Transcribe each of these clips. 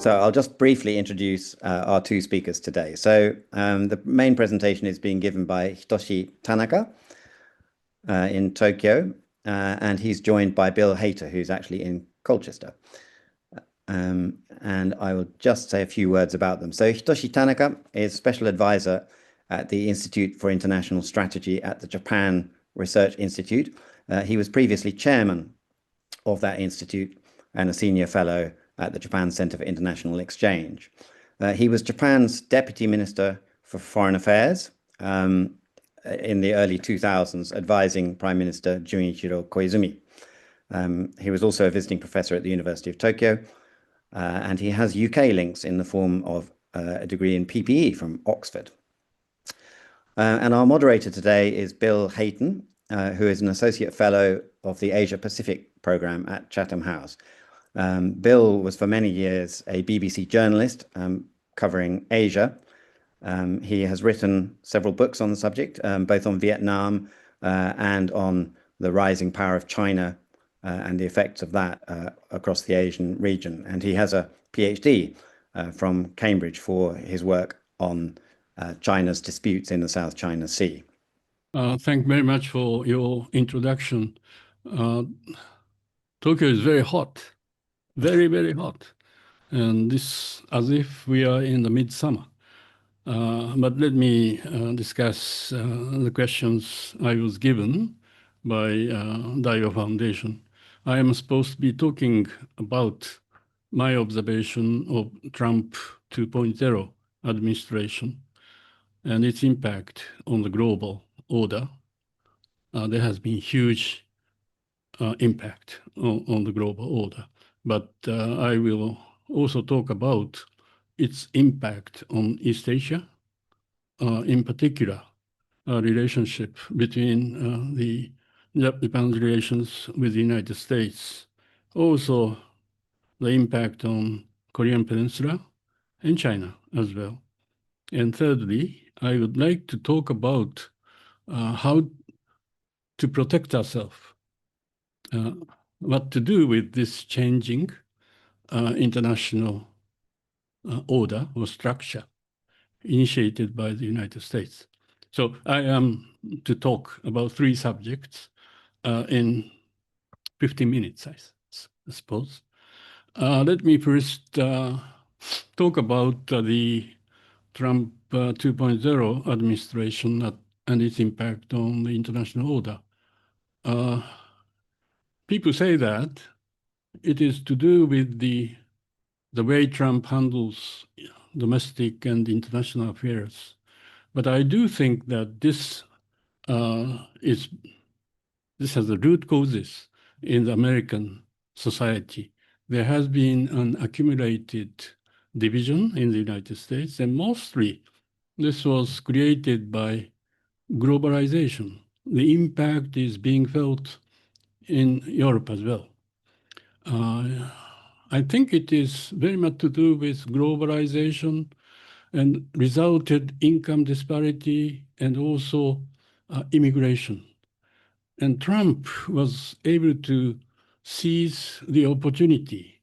So I'll just briefly introduce our two speakers today. So the main presentation is being given by Hitoshi Tanaka in Tokyo, and he's joined by Bill Hayton, who's actually in Colchester. And I will just say a few words about them. So Hitoshi Tanaka is Special Advisor at the Institute for International Strategy at the Japan Research Institute. He was previously chairman of that institute and a senior fellow at the Japan Center for International Exchange. He was Japan's Deputy Minister for Foreign Affairs in the early 2000s, advising Prime Minister Junichiro Koizumi. He was also a visiting professor at the University of Tokyo, and he has UK links in the form of a degree in PPE from Oxford. And our moderator today is Bill Hayton, who is an Associate Fellow of the Asia Pacific Programme at Chatham House. Bill was for many years a BBC journalist covering Asia. He has written several books on the subject, both on Vietnam and on the rising power of China and the effects of that across the Asian region. And he has a PhD from Cambridge for his work on China's disputes in the South China Sea. Thank you very much for your introduction. Tokyo is very hot, very, very hot. And this as if we are in the midsummer. But let me discuss the questions I was given by Daiwa Foundation. I am supposed to be talking about my observation of Trump 2.0 administration and its impact on the global order. There has been huge impact on the global order. But I will also talk about its impact on East Asia, in particular, relationship between the Japan's relations with the United States, also the impact on Korean Peninsula and China as well. And thirdly, I would like to talk about how to protect ourselves, what to do with this changing international order or structure initiated by the United States. So I am to talk about three subjects in 15 minutes, I suppose. Let me first talk about the Trump 2.0 administration and its impact on the international order. People say that it is to do with the way Trump handles domestic and international affairs. But I do think that this has the root causes in the American society. There has been an accumulated division in the United States, and mostly this was created by globalization. The impact is being felt in Europe as well. I think it is very much to do with globalization and resulted income disparity and also immigration. And Trump was able to seize the opportunity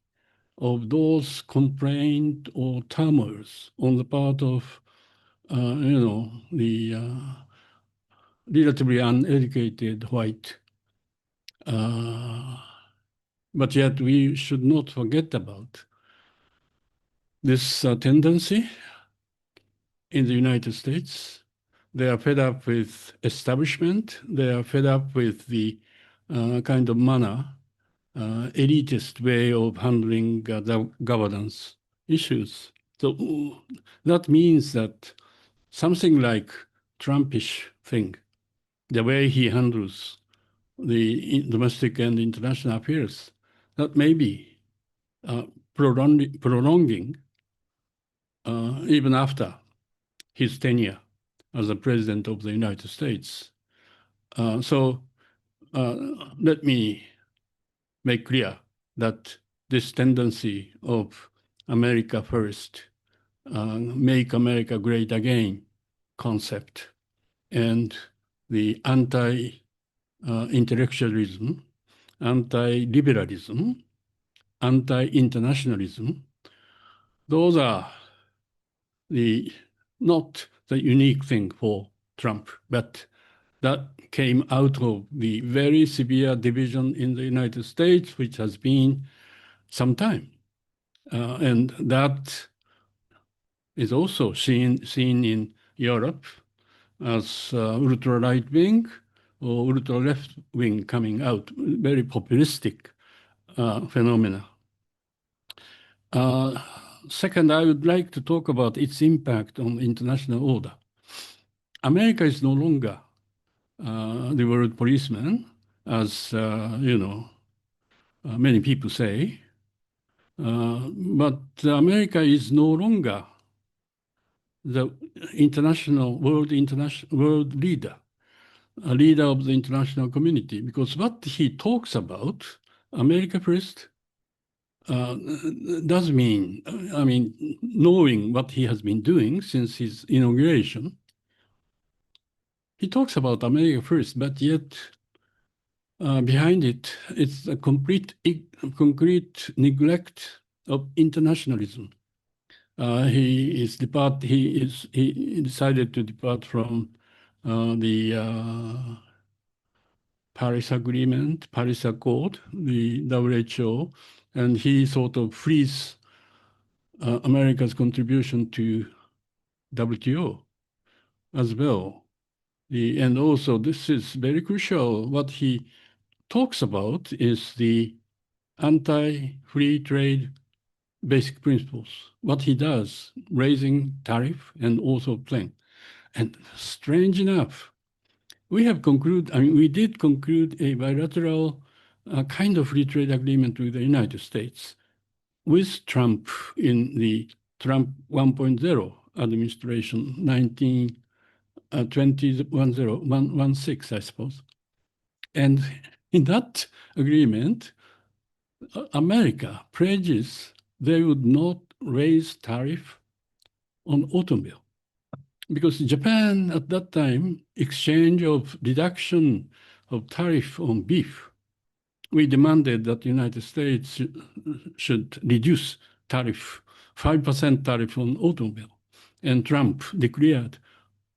of those complaints or turmoils on the part of, the relatively uneducated white. But yet we should not forget about this tendency in the United States. They are fed up with establishment. They are fed up with the kind of manner, elitist way of handling the governance issues. So that means that something like Trumpish thing, the way he handles the domestic and international affairs, that may be prolonging even after his tenure as the President of the United States. So let me make clear that this tendency of America first, make America great again concept, and the anti-intellectualism, anti-liberalism, anti-internationalism those are not the unique thing for Trump, but that came out of the very severe division in the United States, which has been some time. And that is also seen in Europe as ultra right wing or ultra left wing coming out, very populistic phenomena. Second, I would like to talk about its impact on international order. America is no longer the world policeman, as many people say, but America is no longer the world leader, a leader of the international community, because what he talks about, America first, does mean, knowing what he has been doing since his inauguration, he talks about America first, but yet behind it, it's a concrete neglect of internationalism. He decided to depart from the Paris Agreement, Paris Accord, the WHO, and he sort of frees America's contribution to WTO as well. And also, this is very crucial. What he talks about is the anti-free trade basic principles. What he does, raising tariff and also plan. And strange enough, we did conclude a bilateral kind of free trade agreement with the United States with Trump in the Trump 1.0 administration, 2016, I suppose. And in that agreement, America pledges they would not raise tariff on automobile. Because Japan at that time, exchange of reduction of tariff on beef, we demanded that the United States should reduce tariff, 5% tariff on automobile. And Trump declared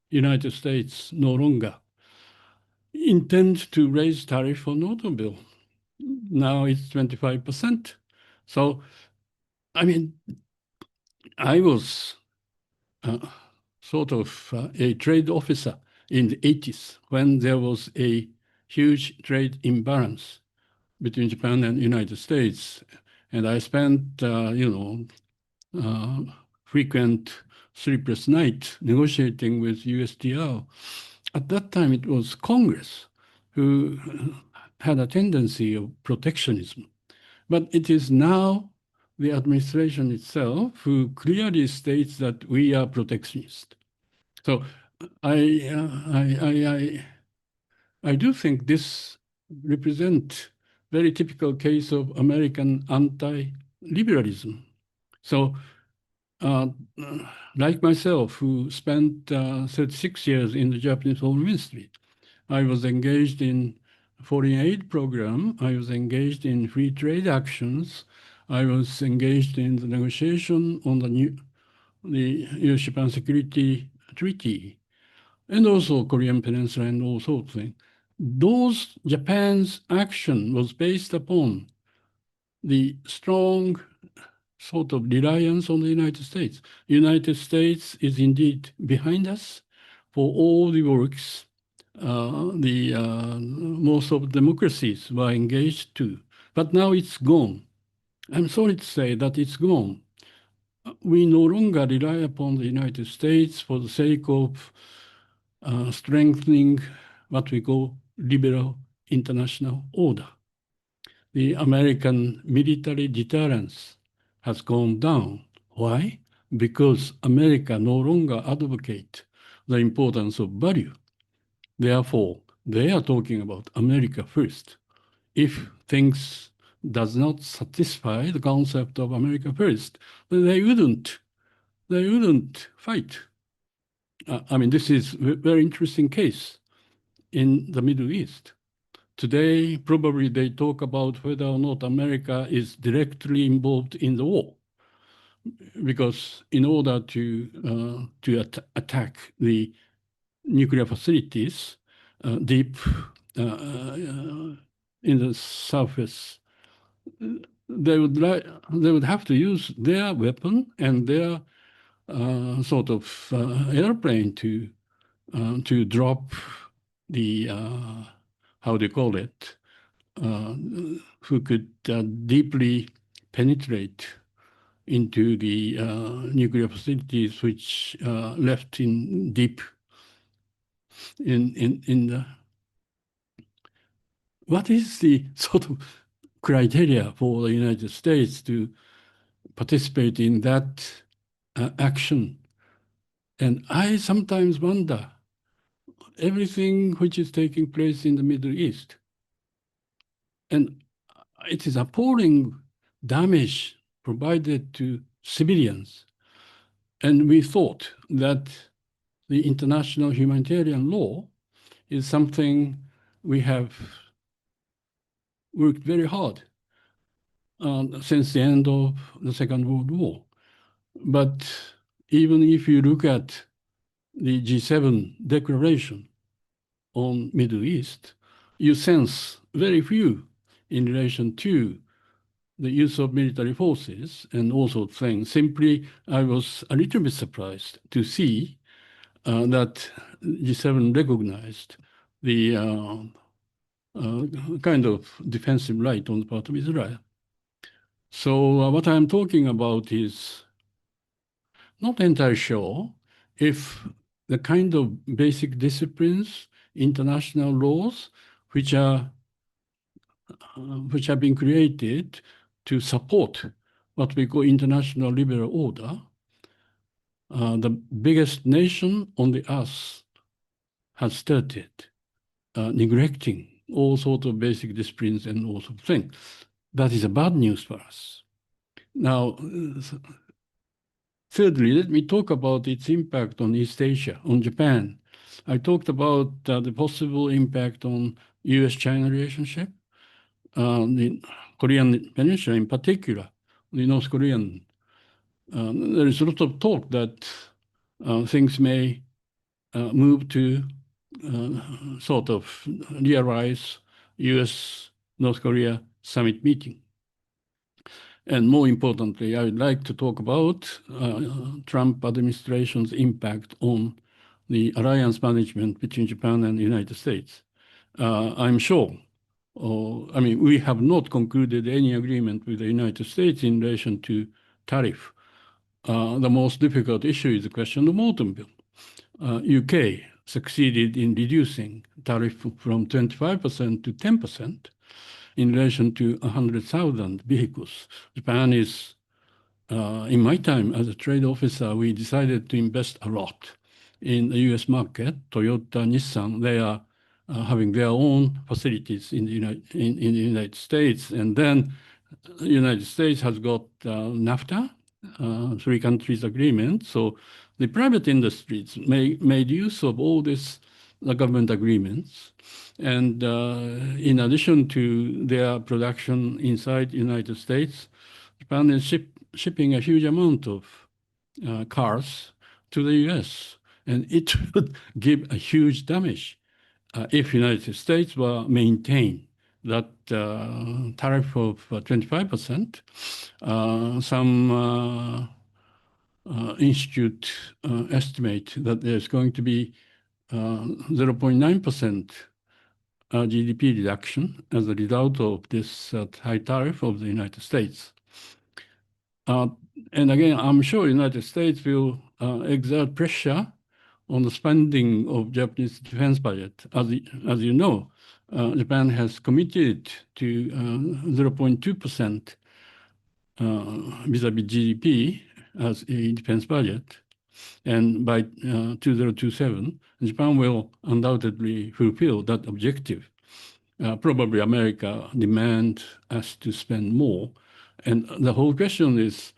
United States no longer intend to raise tariff on automobile. Now it's 25%. So, I was sort of a trade officer in the 80s when there was a huge trade imbalance between Japan and the United States. And I spent, frequent sleepless nights negotiating with USTR. At that time, it was Congress who had a tendency of protectionism. But it is now the administration itself who clearly states that we are protectionist. So I do think this represents very typical case of American anti-liberalism. So like myself, who spent 36 years in the Japanese Foreign Ministry, I was engaged in foreign aid program. I was engaged in free trade actions. I was engaged in the negotiation on the US-Japan Security Treaty, and also Korean Peninsula and all sorts of things. Those Japan's action was based upon the strong sort of reliance on the United States. The United States is indeed behind us for all the works most of democracies were engaged to, but now it's gone. I'm sorry to say that it's gone. We no longer rely upon the United States for the sake of strengthening what we call liberal international order. The American military deterrence has gone down. Why? Because America no longer advocates the importance of value. Therefore, they are talking about America first. If things does not satisfy the concept of America first, then they wouldn't fight. This is a very interesting case in the Middle East. Today, probably they talk about whether or not America is directly involved in the war. because in order to attack the nuclear facilities deep in the surface, they would have to use their weapon and their sort of airplane to drop the how do you call it, who could deeply penetrate into the nuclear facilities which left in deep in the. What is the sort of criteria for the United States to participate in that action? And I sometimes wonder, everything which is taking place in the Middle East, and it is appalling damage provided to civilians. And we thought that the international humanitarian law is something we have worked very hard since the end of the Second World War. But even if you look at the G7 declaration on Middle East, you sense very few in relation to the use of military forces and all sorts of things. Simply, I was a little bit surprised to see that G7 recognized the kind of defensive right on the part of Israel. So what I'm talking about is not entirely sure if the kind of basic disciplines, international laws, which have been created to support what we call international liberal order, the biggest nation on the earth has started neglecting all sorts of basic disciplines and all sorts of things. That is a bad news for us. Now, thirdly, let me talk about its impact on East Asia, on Japan. I talked about the possible impact on US-China relationship, the Korean Peninsula in particular, the North Korean. There is a lot of talk that things may move to sort of realize US-North Korea summit meeting. And more importantly, I would like to talk about Trump administration's impact on the alliance management between Japan and the United States. I'm sure, I mean, we have not concluded any agreement with the United States in relation to tariff. The most difficult issue is the question of automobile. UK succeeded in reducing tariff from 25% to 10% in relation to 100,000 vehicles. Japan is, in my time as a trade officer, we decided to invest a lot in the US market. Toyota, Nissan, they are having their own facilities in the United States. And then the United States has got NAFTA, three countries agreement. So the private industries made use of all these government agreements. And in addition to their production inside the United States, Japan is shipping a huge amount of cars to the US. And it would give a huge damage if United States were maintain that tariff of 25%. Some institute estimate that there's going to be 0.9% GDP reduction as a result of this high tariff of the United States. And again, I'm sure the United States will exert pressure on the spending of Japanese defense budget. As you know, Japan has committed to 0.2% vis-a-vis GDP as a defense budget. And by 2027, Japan will undoubtedly fulfill that objective. Probably America demand us to spend more. And the whole question is,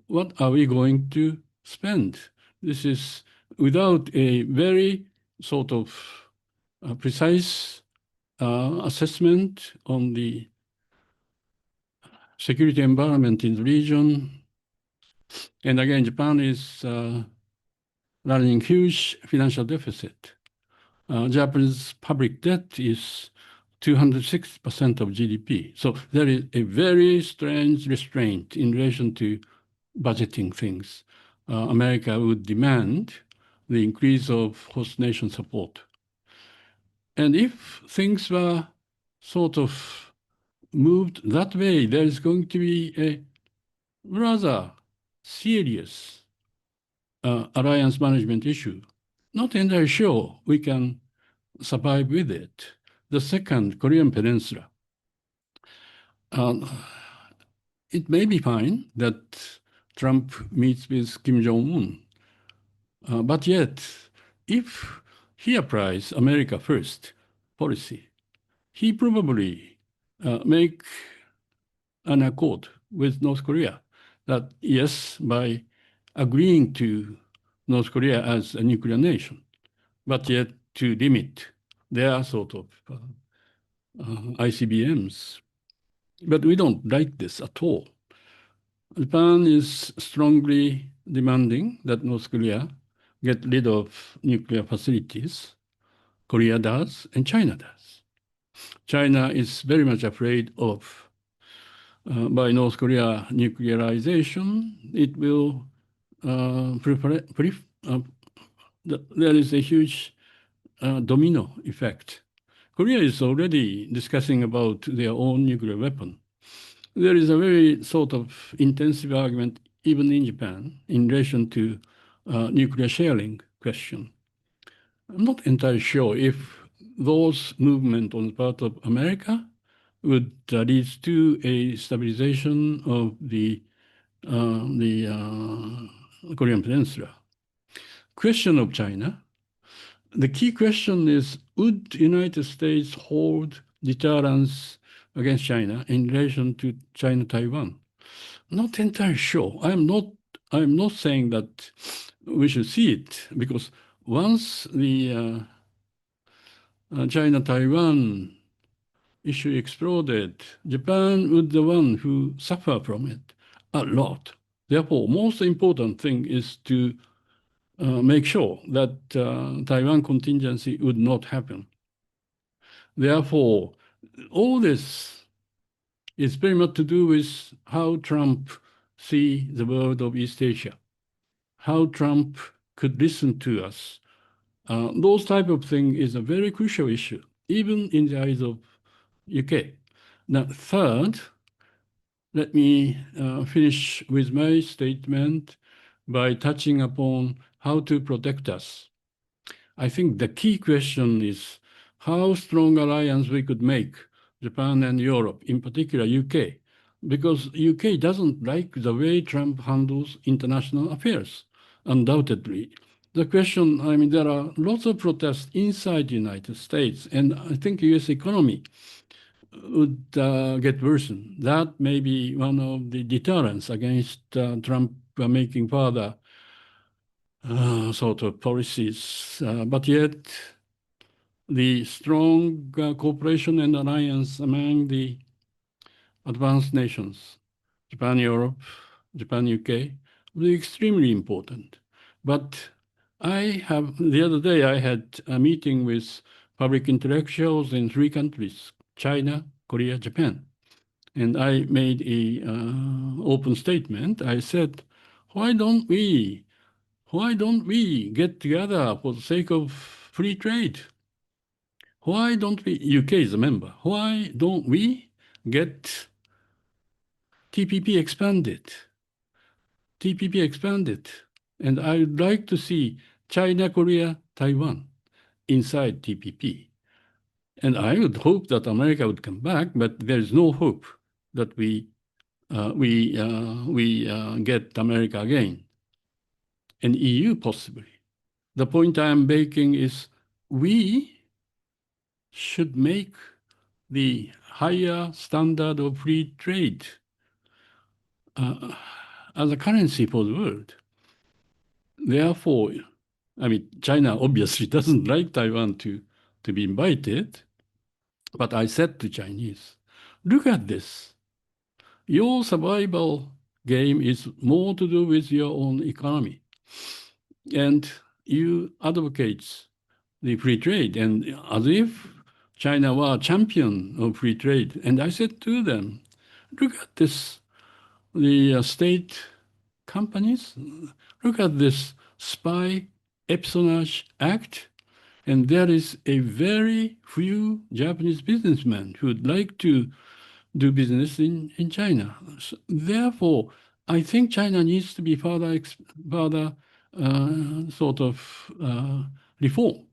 what are we going to spend? This is without a very sort of precise assessment on the security environment in the region, And again, Japan is running huge financial deficit. Japanese public debt is 206% of GDP. So there is a very strange restraint in relation to budgeting things. America would demand the increase of host nation support. And if things were sort of moved that way, there is going to be a rather serious alliance management issue. Not entirely sure we can survive with it. The second, Korean Peninsula. It may be fine that Trump meets with Kim Jong-un, but yet, if he applies America first policy, he probably make an accord with North Korea that yes, by agreeing to North Korea as a nuclear nation, but yet to limit their sort of ICBMs. But we don't like this at all. Japan is strongly demanding that North Korea get rid of nuclear facilities. Korea does, and China does. China is very much afraid of, by North Korea nuclearization, it will there is a huge domino effect. Korea is already discussing about their own nuclear weapon. There is a very sort of intensive argument, even in Japan, in relation to nuclear sharing question. I'm not entirely sure if those movements on the part of America would lead to a stabilization of the Korean Peninsula. Question of China. The key question is, would the United States hold deterrence against China in relation to China-Taiwan? Not entirely sure. I'm not saying that we should see it, because once the China-Taiwan issue exploded, Japan would be the one who suffer from it a lot. Therefore, most important thing is to make sure that Taiwan contingency would not happen. Therefore, all this is very much to do with how Trump see the world of East Asia, how Trump could listen to us. Those type of thing is a very crucial issue, even in the eyes of UK. Now, third, let me finish with my statement by touching upon how to protect us. I think the key question is how strong alliance we could make, Japan and Europe, in particular UK, because UK doesn't like the way Trump handles international affairs, undoubtedly. The question, I mean, there are lots of protests inside the United States, and I think US economy would get worsened. That may be one of the deterrents against Trump making further sort of policies. But yet, the strong cooperation and alliance among the advanced nations, Japan, Europe, Japan, UK, will be extremely important. But the other day I had a meeting with public intellectuals in 3 countries, China, Korea, Japan. And I made an open statement. I said, why don't we get together for the sake of free trade? Why don't we, UK is a member, why don't we get TPP expanded? TPP expanded. And I would like to see China, Korea, Taiwan inside TPP. And I would hope that America would come back, but there is no hope that we get America again, and EU possibly. The point I am making is we should make the higher standard of free trade as a currency for the world. Therefore, I mean, China obviously doesn't like Taiwan to be invited, but I said to Chinese, look at this. Your survival game is more to do with your own economy. And you advocate the free trade, and as if China were a champion of free trade. And I said to them, look at this, the state companies, look at this spy espionage act, and there is a very few Japanese businessmen who would like to do business in China. So therefore, I think China needs to be further sort of reform.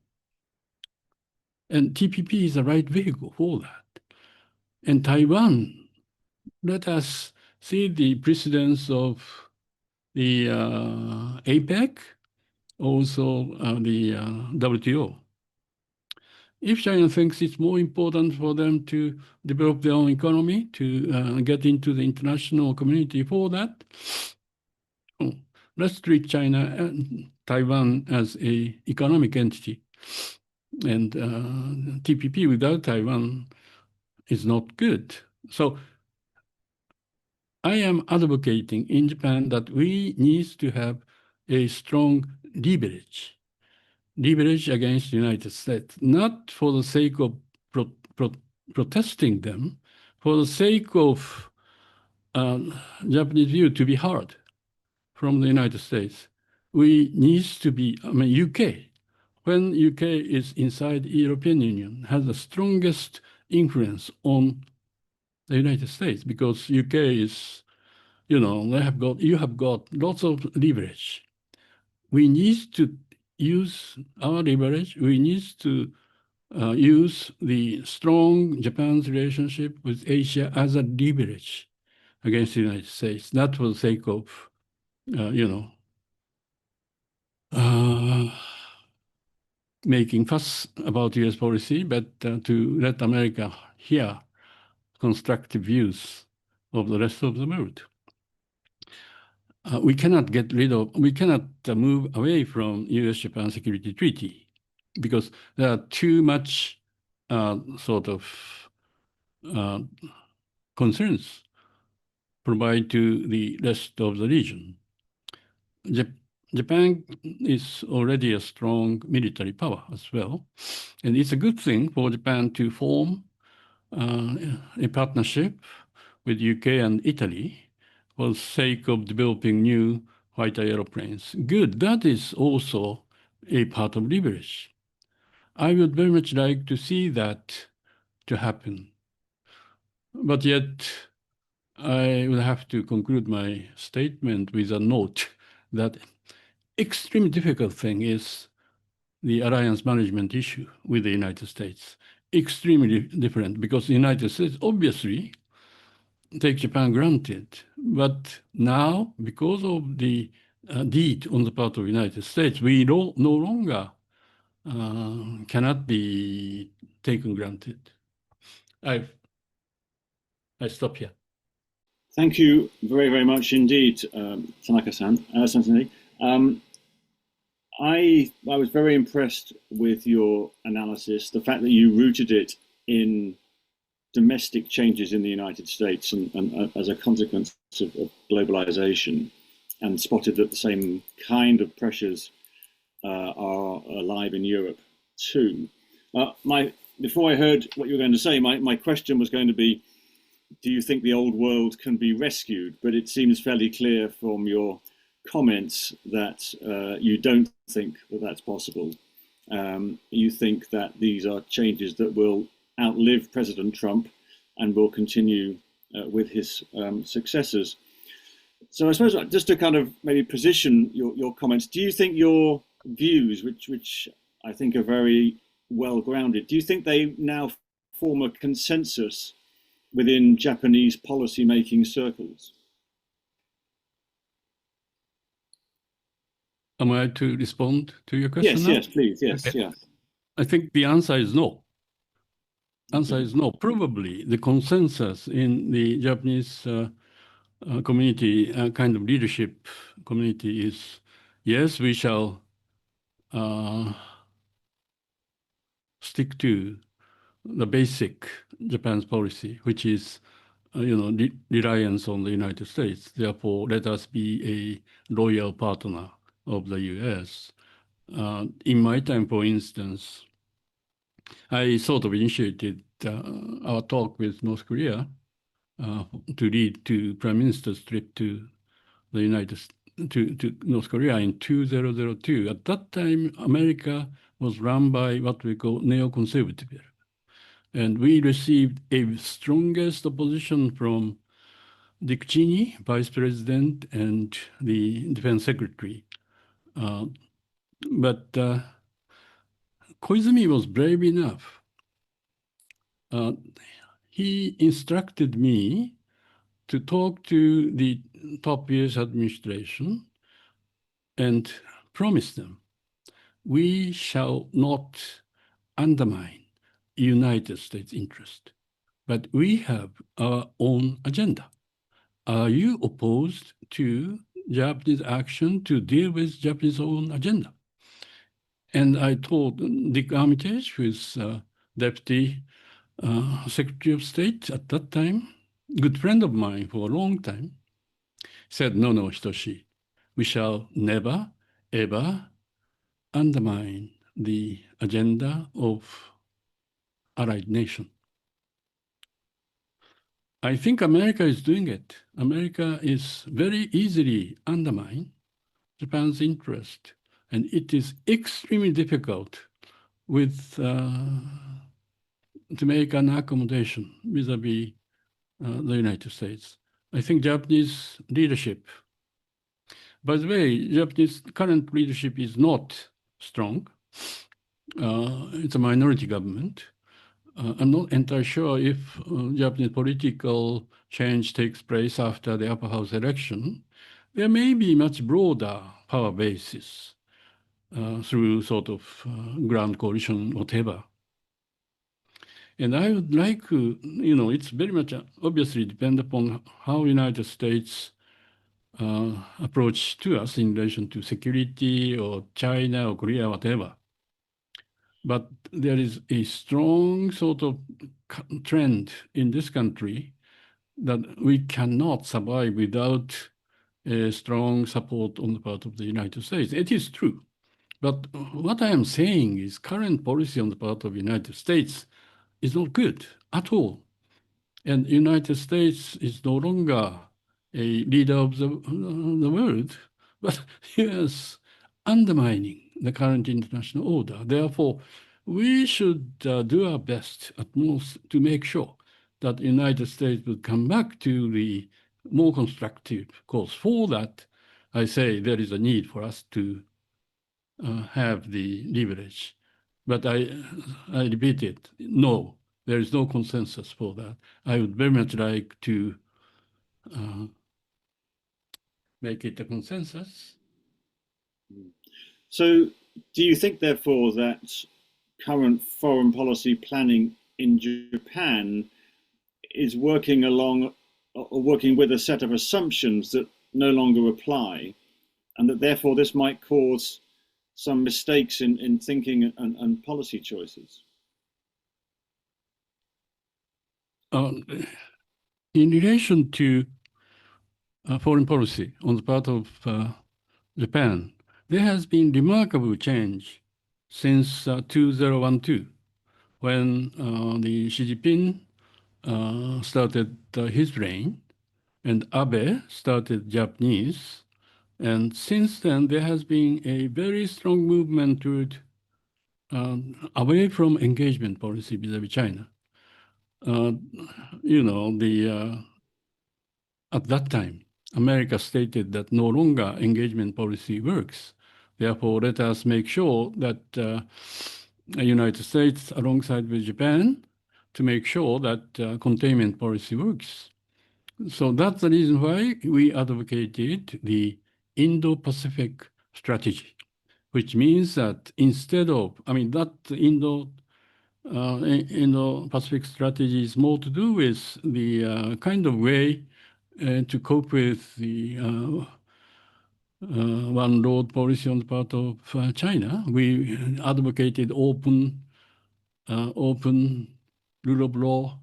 And TPP is the right vehicle for that. And Taiwan, let us see the precedence of the APEC, also the WTO. If China thinks it's more important for them to develop their own economy, to get into the international community for that, let's treat China and Taiwan as an economic entity. And TPP without Taiwan is not good. So I am advocating in Japan that we need to have a strong leverage against the United States, not for the sake of protesting them, for the sake of Japanese view to be heard from the United States. We need to be, UK, when UK is inside the European Union, has the strongest influence on the United States, because UK is, you have got lots of leverage. We need to use our leverage. We need to use the strong Japan's relationship with Asia as a leverage against the United States, not for the sake of, making fuss about US policy, but to let America hear constructive views of the rest of the world. We cannot move away from US-Japan Security Treaty, because there are too much sort of concerns provided to the rest of the region. Japan is already a strong military power as well, and it's a good thing for Japan to form a partnership with UK and Italy for the sake of developing new fighter aeroplanes. Good, that is also a part of leverage. I would very much like to see that to happen. But yet, I will have to conclude my statement with a note that extremely difficult thing is the alliance management issue with the United States. Extremely different, because the United States obviously take Japan granted. But now, because of the deed on the part of the United States, we no longer cannot be taken granted. I stop here. Thank you very, very much indeed, Tanaka-san. I was very impressed with your analysis, the fact that you rooted it in domestic changes in the United States and as a consequence of globalization, and spotted that the same kind of pressures are alive in Europe too. Before I heard what you were going to say, my question was going to be, do you think the old world can be rescued? But it seems fairly clear from your comments that you don't think that that's possible. You think that these are changes that will outlive President Trump and will continue with his successors. So I suppose just to kind of maybe position your comments, do you think your views, which I think are very well grounded, do you think they now form a consensus within Japanese policy-making circles? Am I to respond to your question? Yes, now? yes, please, yes, Okay. yeah. I think the answer is no. Answer is no. Probably the consensus in the Japanese community, kind of leadership community, is yes, we shall stick to the basic Japan's policy, which is reliance on the United States. Therefore, let us be a loyal partner of the US. In my time, for instance, I sort of initiated our talk with North Korea to lead to Prime Minister's trip to the to North Korea in 2002. At that time, America was run by what we call neoconservative. And we received a strongest opposition from Dick Cheney, Vice President, and the Defense Secretary. But Koizumi was brave enough. He instructed me to talk to the top US administration and promise them, we shall not undermine United States interest, but we have our own agenda. Are you opposed to Japanese action to deal with Japanese own agenda? And I told Dick Armitage, who is Deputy Secretary of State at that time, good friend of mine for a long time, said, no, Hitoshi, we shall never, ever undermine the agenda of allied nation. I think America is doing it. America is very easily undermine Japan's interest, and it is extremely difficult with to make an accommodation vis-a-vis the United States. I think Japanese leadership, by the way, Japanese current leadership is not strong. It's a minority government. I'm not entirely sure if Japanese political change takes place after the upper house election. There may be much broader power bases through sort of grand coalition, whatever. And I would like, it's very much obviously depend upon how United States approach to us in relation to security or China or Korea, whatever. But there is a strong sort of trend in this country that we cannot survive without a strong support on the part of the United States. It is true. But what I am saying is current policy on the part of the United States is not good at all. And the United States is no longer a leader of the world, but yes, undermining the current international order. Therefore, we should do our best at most to make sure that the United States will come back to the more constructive course. For that, I say there is a need for us to have the leverage. But I repeat it, no, there is no consensus for that. I would very much like to make it a consensus. So do you think, therefore, that current foreign policy planning in Japan is working along or working with a set of assumptions that no longer apply, and that therefore this might cause some mistakes in thinking and policy choices? In relation to foreign policy on the part of Japan, there has been remarkable change since 2012, when the Xi Jinping started his reign and Abe started Japanese. And since then, there has been a very strong movement toward away from engagement policy vis-a-vis China. At that time, America stated that no longer engagement policy works. Therefore, let us make sure that the United States, alongside with Japan, to make sure that containment policy works. So that's the reason why we advocated the Indo-Pacific strategy, which means that instead of, that Indo-Pacific strategy is more to do with the kind of way to cope with the one road policy on the part of China. We advocated open rule of law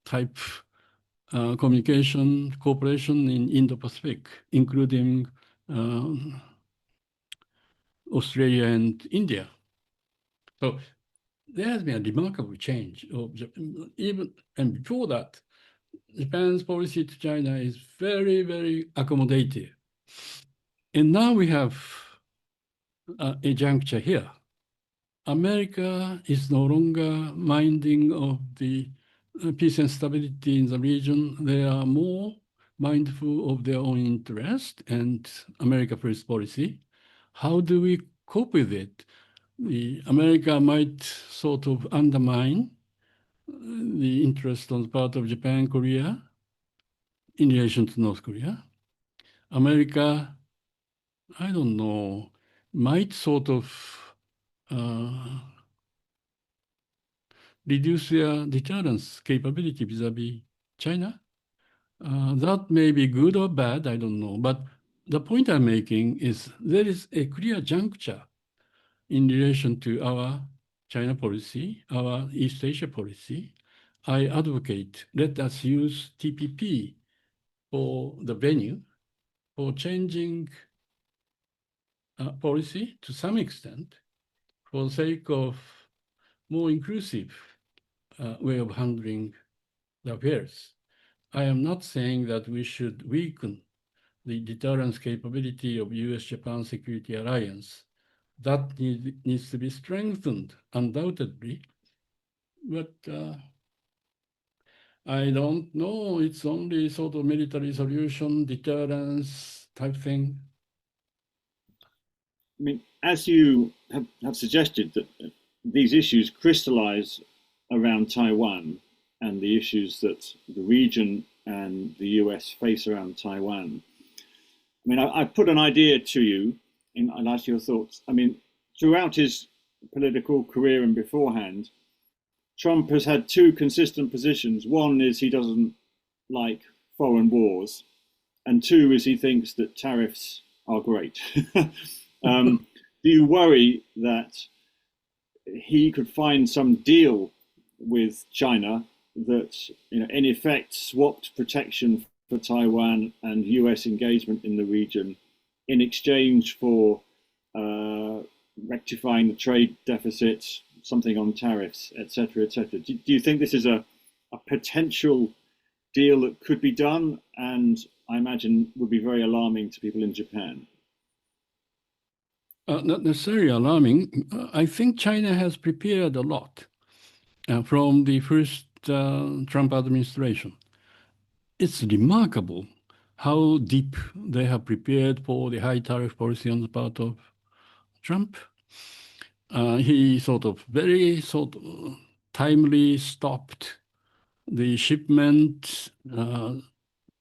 type communication cooperation in Indo-Pacific, including Australia and India. So there has been a remarkable change of Japan. And before that, Japan's policy to China is very, very accommodative. And now we have a juncture here. America is no longer minding of the peace and stability in the region. They are more mindful of their own interest and America First policy. How do we cope with it? America might sort of undermine the interest on the part of Japan and Korea in relation to North Korea. America, I don't know, might sort of reduce their deterrence capability vis-a-vis China. That may be good or bad, I don't know. But the point I'm making is there is a clear juncture in relation to our China policy, our East Asia policy. I advocate, let us use TPP for the venue for changing policy to some extent for the sake of more inclusive way of handling the affairs. I am not saying that we should weaken the deterrence capability of US-Japan Security Alliance. That needs to be strengthened, undoubtedly. But I don't know, it's only sort of military solution, deterrence type thing. I mean, as you have suggested, that these issues crystallize around Taiwan and the issues that the region and the US face around Taiwan. I mean, I put an idea to you, and I'd ask your thoughts. I mean, throughout his political career and beforehand, Trump has had two consistent positions. One is he doesn't like foreign wars, and two is he thinks that tariffs are great. Do you worry that he could find some deal with China that, in effect, swapped protection for Taiwan and US engagement in the region in exchange for rectifying the trade deficits, something on tariffs, etc., etc.? Do you think this is a potential deal that could be done, and I imagine would be very alarming to people in Japan? Not necessarily alarming. I think China has prepared a lot from the first Trump administration. It's remarkable how deep they have prepared for the high tariff policy on the part of Trump. He very timely stopped the shipment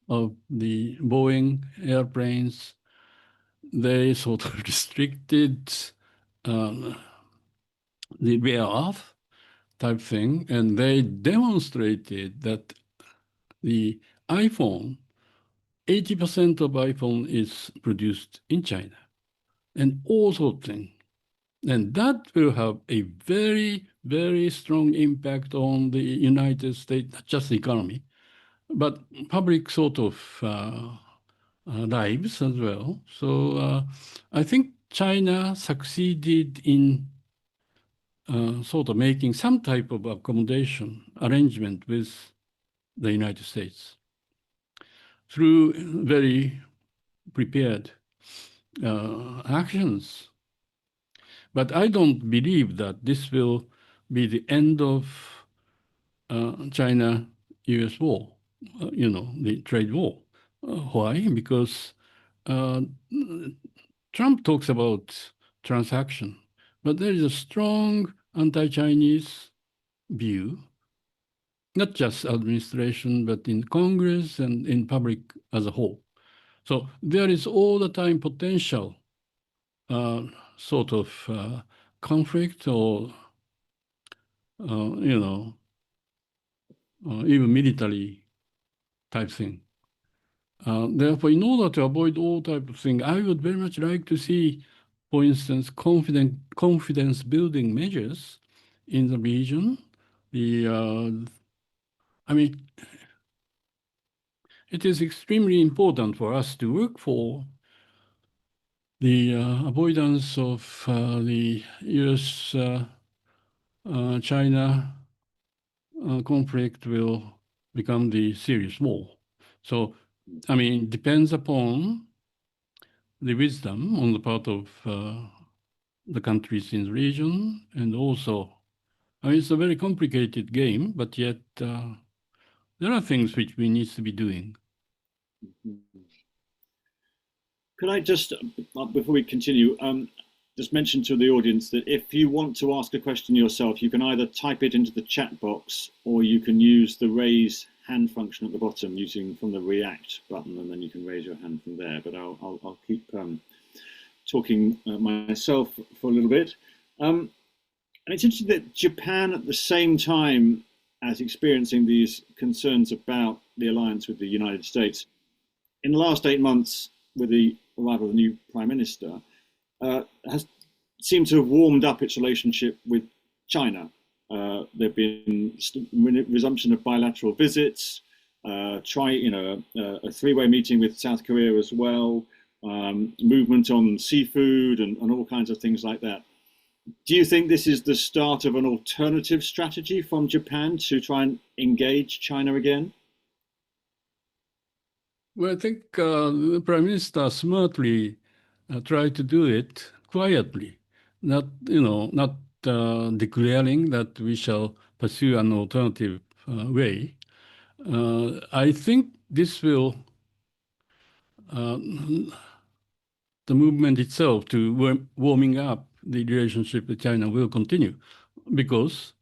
of the Boeing airplanes. They sort of restricted the wear off type thing, and they demonstrated that the iPhone, 80% of iPhone is produced in China, and all sorts of things. And that will have a very, very strong impact on the United States, not just the economy, but public lives as well. So I think China succeeded in making some type of accommodation arrangement with the United States through very prepared actions. But I don't believe that this will be the end of China-US war, the trade war. Why? Because Trump talks about transaction, but there is a strong anti-Chinese view, not just administration, but in Congress and in public as a whole. So there is all the time potential conflict or, even military type thing. Therefore, in order to avoid all type of thing, I would very much like to see, for instance, confidence building measures in the region. it is extremely important for us to work for the avoidance of the US-China conflict will become the serious war. So, I mean, it depends upon the wisdom on the part of the countries in the region, and also, I mean, it's a very complicated game, but yet there are things which we need to be doing. Could I just, before we continue, just mention to the audience that if you want to ask a question yourself, you can either type it into the chat box or you can use the raise hand function at the bottom using from the react button, and then you can raise your hand from there. But I'll keep talking myself for a little bit. And it's interesting that Japan, at the same time as experiencing these concerns about the alliance with the United States, in the last 8 months, with the arrival of the new Prime Minister, has seemed to have warmed up its relationship with China. There have been resumption of bilateral visits, a three-way meeting with South Korea as well, movement on seafood and all kinds of things like that. Do you think this is the start of an alternative strategy from Japan to try and engage China again? Well, I think the Prime Minister smartly tried to do it quietly, not declaring that we shall pursue an alternative way. I think this will, the movement itself to warming up the relationship with China will continue, because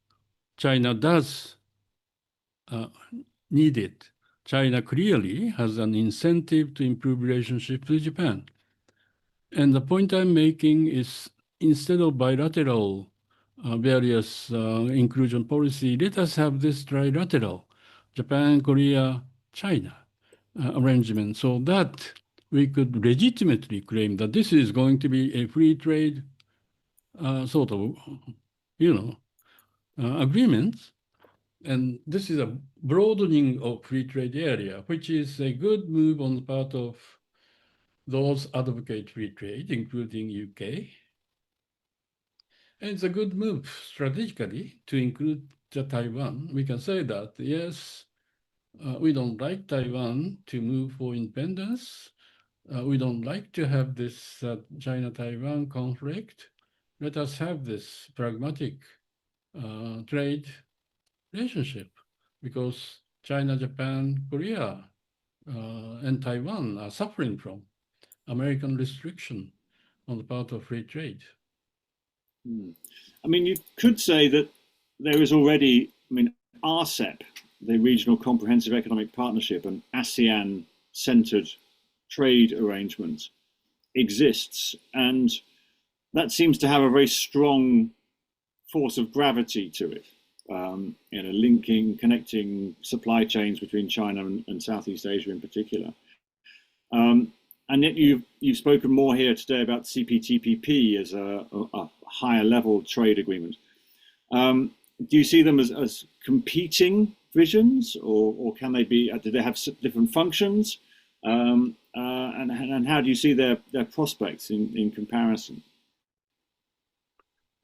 China does need it. China clearly has an incentive to improve relationship with Japan. And the point I'm making is, instead of bilateral various inclusion policy, let us have this trilateral, Japan, Korea, China arrangement, so that we could legitimately claim that this is going to be a free trade sort of, agreement. And this is a broadening of free trade area, which is a good move on the part of those advocate free trade, including UK. And it's a good move strategically to include Taiwan. We can say that, yes, we don't like Taiwan to move for independence. We don't like to have this China-Taiwan conflict. Let us have this pragmatic trade relationship, because China, Japan, Korea, and Taiwan are suffering from American restriction on the part of free trade. I mean, you could say that there is already, RCEP, the Regional Comprehensive Economic Partnership, and ASEAN-centered trade arrangement exists, and that seems to have a very strong force of gravity to it. Connecting supply chains between China and Southeast Asia in particular. And yet you've spoken more here today about CPTPP as a higher level trade agreement. Do you see them as competing visions, or can they be? Do they have different functions? And how do you see their prospects in comparison?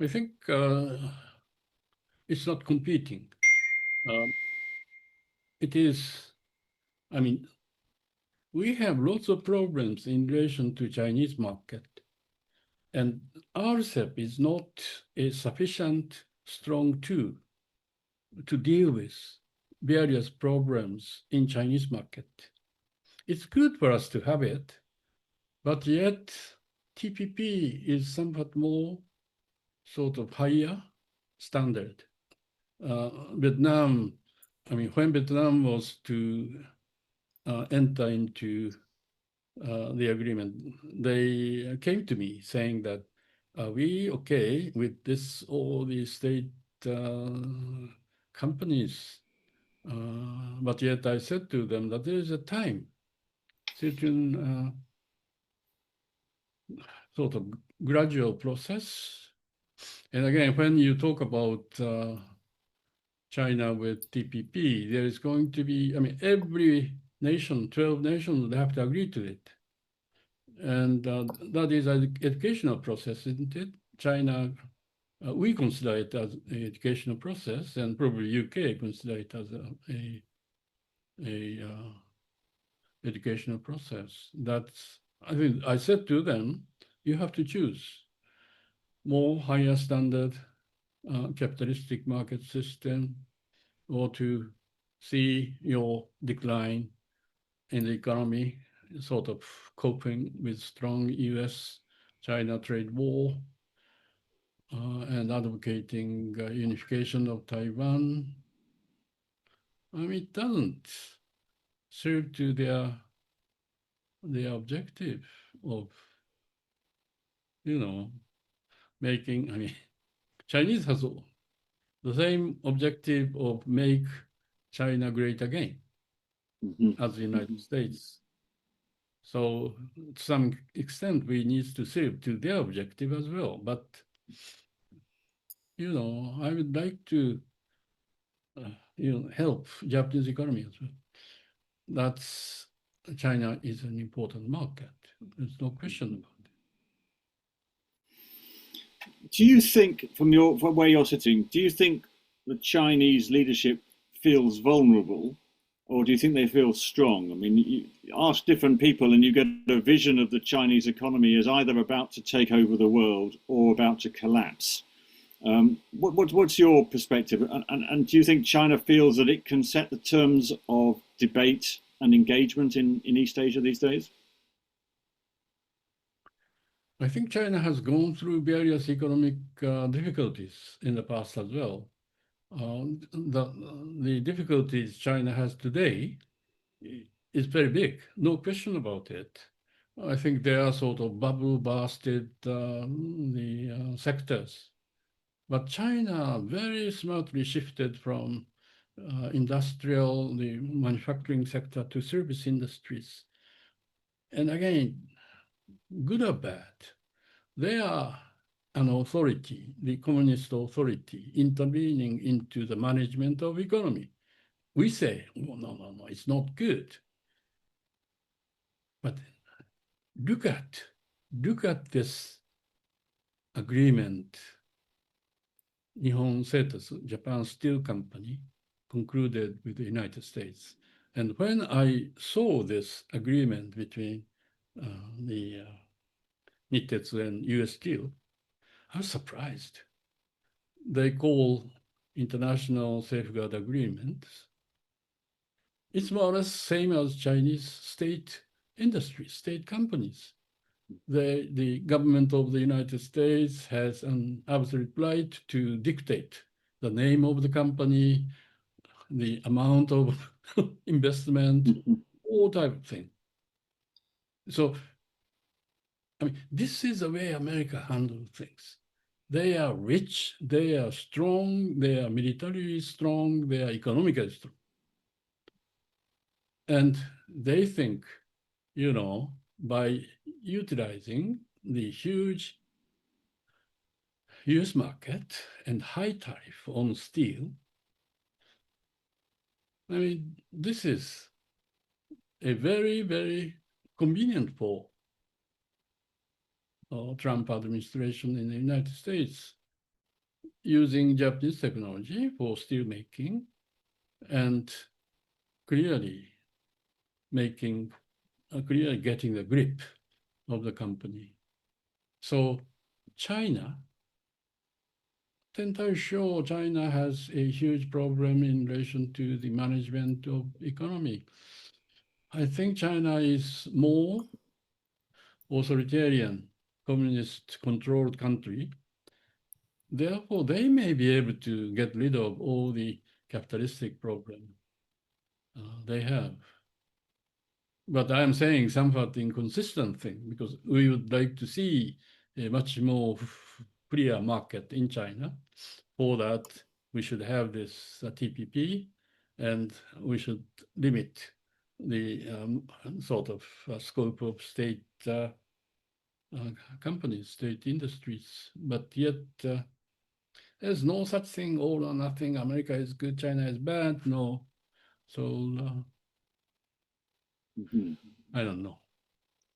I think it's not competing. It is, we have lots of problems in relation to Chinese market, and RCEP is not a sufficient strong tool to deal with various problems in Chinese market. It's good for us to have it, but yet TPP is somewhat more sort of higher standard. Vietnam, when Vietnam was to enter into the agreement, they came to me saying that, are we okay with this, all the state companies? But yet I said to them that there is a time, certain sort of gradual process. And again, when you talk about China with TPP, there is going to be, every nation, 12 nations, they have to agree to it. And that is an educational process, isn't it? China, we consider it as an educational process, and probably UK consider it as a educational process. That's, I think I said to them, you have to choose more higher standard capitalistic market system, or to see your decline in the economy, sort of coping with strong US-China trade war, and advocating unification of Taiwan. I mean, it doesn't serve to their objective of, making, I mean, Chinese has the same objective of make China great again as the United States. So to some extent, we need to serve to their objective as well. But, I would like to, help Japanese economy as well. That's, China is an important market. There's no question about it. Do you think, from where you're sitting, do you think the Chinese leadership feels vulnerable, or do you think they feel strong? I mean, you ask different people and you get a vision of the Chinese economy as either about to take over the world or about to collapse. What's your perspective? And do you think China feels that it can set the terms of debate and engagement in East Asia these days? I think China has gone through various economic difficulties in the past as well. The difficulties China has today is very big, no question about it. I think they are sort of bubble busted the sectors. But China very smartly shifted from industrial, the manufacturing sector, to service industries. And again, good or bad, they are an authority, the communist authority, intervening into the management of economy. We say, oh, no, it's not good. But look at this agreement Nihon Setos, Japan Steel Company, concluded with the United States. And when I saw this agreement between the Nittetsu and US Steel, I was surprised. They call international safeguard agreements. It's more or less same as Chinese state industry, state companies. The government of the United States has an absolute right to dictate the name of the company, the amount of investment, all type of thing. So, I mean, this is the way America handles things. They are rich, they are strong, they are militarily strong, they are economically strong. And they think, by utilizing the huge US market and high tariff on steel, I mean, this is a very, very convenient for Trump administration in the United States, using Japanese technology for steel making and clearly getting the grip of the company. So China, the entire show, China has a huge problem in relation to the management of economy. I think China is more authoritarian, communist-controlled country. Therefore, they may be able to get rid of all the capitalistic problem they have. But I am saying somewhat inconsistent thing, because we would like to see a much more clear market in China. For that, we should have this TPP, and we should limit the sort of scope of state companies, state industries. But yet, there's no such thing, all or nothing. America is good, China is bad. No. So Mhm. I don't know.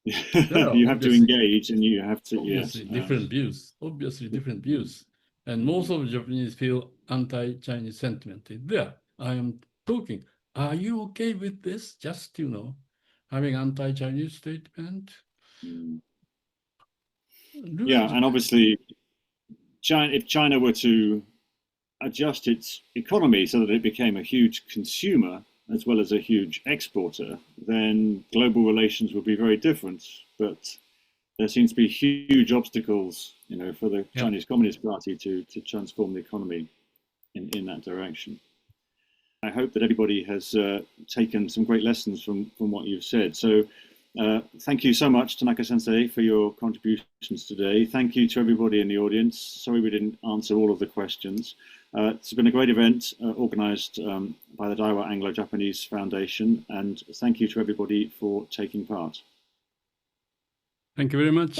You have to engage, and you have to, yes. Obviously, different views. Obviously, different views. And most of the Japanese feel anti-Chinese sentiment is there. I am talking. Are you okay with this? Just, having anti-Chinese statement? Mm. Do Yeah, it. and obviously, if China were to adjust its economy so that it became a huge consumer as well as a huge exporter, then global relations would be very different. But there seems to be huge obstacles, for the Chinese Communist Party to transform the economy in that direction. I hope that everybody has taken some great lessons from what you've said. So thank you so much, Tanaka-sensei, for your contributions today. Thank you to everybody in the audience. Sorry we didn't answer all of the questions. It's been a great event organized by the Daiwa Anglo-Japanese Foundation, and thank you to everybody for taking part. Thank you very much.